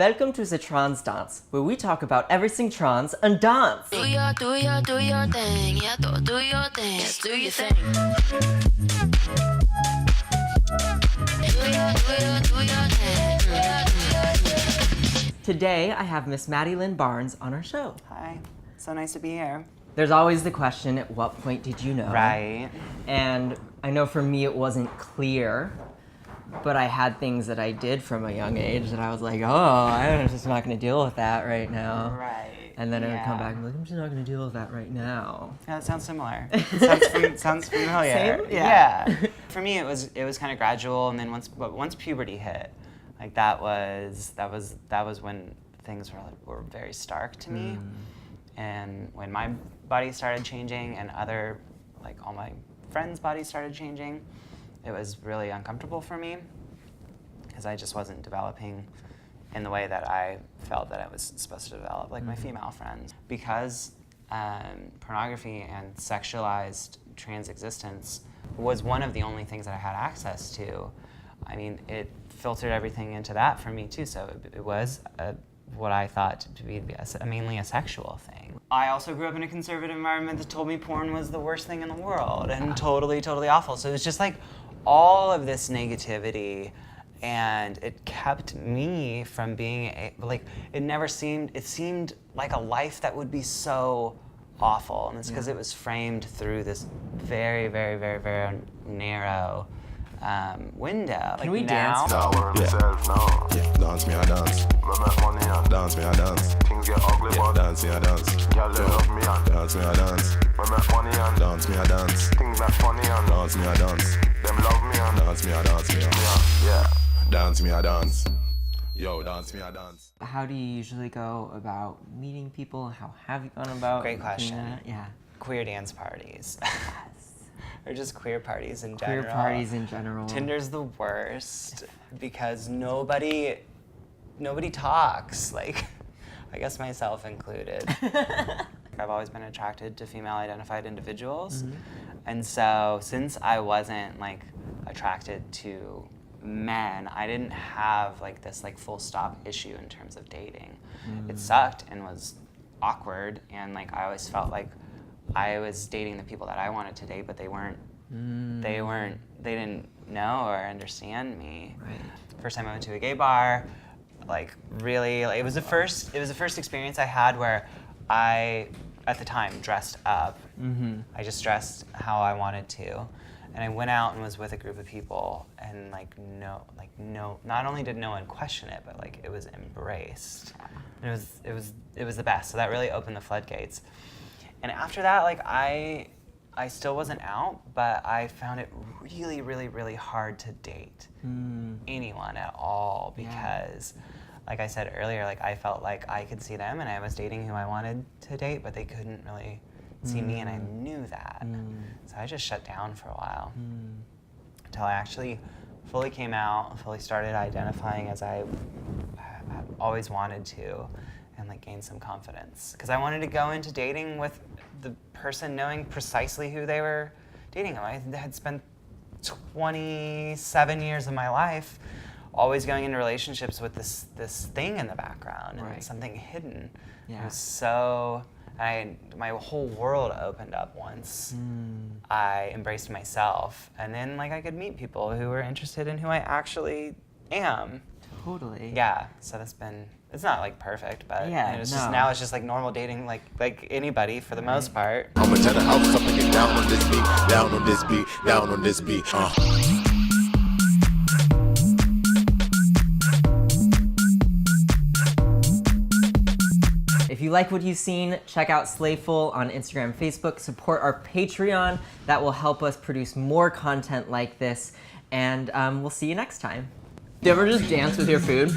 Welcome to the Trans Dance, where we talk about everything trans and dance. Do your thing, yeah, do your thing, yes, do your thing. Do your thing. Today, I have Miss Matty Lynn Barnes on our show. Hi, so nice to be here. There's always the question, at what point did you know? Right. And I know for me it wasn't clear, but I had things that I did from a young age that I was like, oh, I'm just not going to deal with that right now. Right. And then I would come back and be like, I'm just not going to deal with that right now. Yeah, that sounds similar. Sounds familiar. Same? Yeah. For me, it was kind of gradual, and then once puberty hit, like that was when things were very stark to me, and when my body started changing and all my friends' bodies started changing, it was really uncomfortable for me because I just wasn't developing in the way that I felt that I was supposed to develop, like my female friends. Because pornography and sexualized trans existence was one of the only things that I had access to. I mean, it filtered everything into that for me too, so it was what I thought to be mainly a sexual thing. I also grew up in a conservative environment that told me porn was the worst thing in the world and totally, totally awful. So it was just like all of this negativity, and it kept me from being it seemed like a life that would be so awful, and it's because it was framed through this very, very, very, very narrow window. Can we now, dance? Yeah, dance me, I dance. Dance me, I dance. Things get ugly, Yeah, dance me, I dance. Girl, they love me and Dance me, I dance. we make money and Dance me, I dance. things that funny and Dance me, I dance. them love me and Dance me, I dance. yeah. Dance me, I dance. Yo, dance me, I dance. How do you usually go about meeting people? How have you gone about Great doing question. that? Yeah. queer dance parties. Or just queer parties in Queer general. parties in general. Tinder's the worst because nobody talks, like, I guess myself included. I've always been attracted to female-identified individuals, and so since I wasn't like attracted to men, I didn't have like this like full stop issue in terms of dating. It sucked and was awkward, and like I always felt like I was dating the people that I wanted to date, but they didn't know or understand me. Right. First time I went to a gay bar, like really, like, it was the first experience I had where I, at the time, dressed up. I just dressed how I wanted to, and I went out and was with a group of people, and not only did no one question it, but like it was embraced. And it was the best. So that really opened the floodgates. And after that, like I still wasn't out, but I found it really, really, really hard to date anyone at all because, like I said earlier, like I felt like I could see them and I was dating who I wanted to date, but they couldn't really see me, and I knew that. So I just shut down for a while until I actually fully came out, fully started identifying as I have always wanted to, and like gain some confidence. Because I wanted to go into dating with the person knowing precisely who they were dating. I had spent 27 years of my life always going into relationships with this thing in the background, and Right. something hidden. Yeah. It was so, my whole world opened up once I embraced myself, and then like I could meet people who were interested in who I actually am. Totally. Yeah, so it's not like perfect, but Yeah, it's no. just now it's just like normal dating, like anybody for the most part. I'ma turn the house up and get down on this beat. Down on this beat. Down on this beat. If you like what you've seen, check out Slayful on Instagram, Facebook. Support our Patreon. That will help us produce more content like this. And we'll see you next time. Do you ever just dance with your food?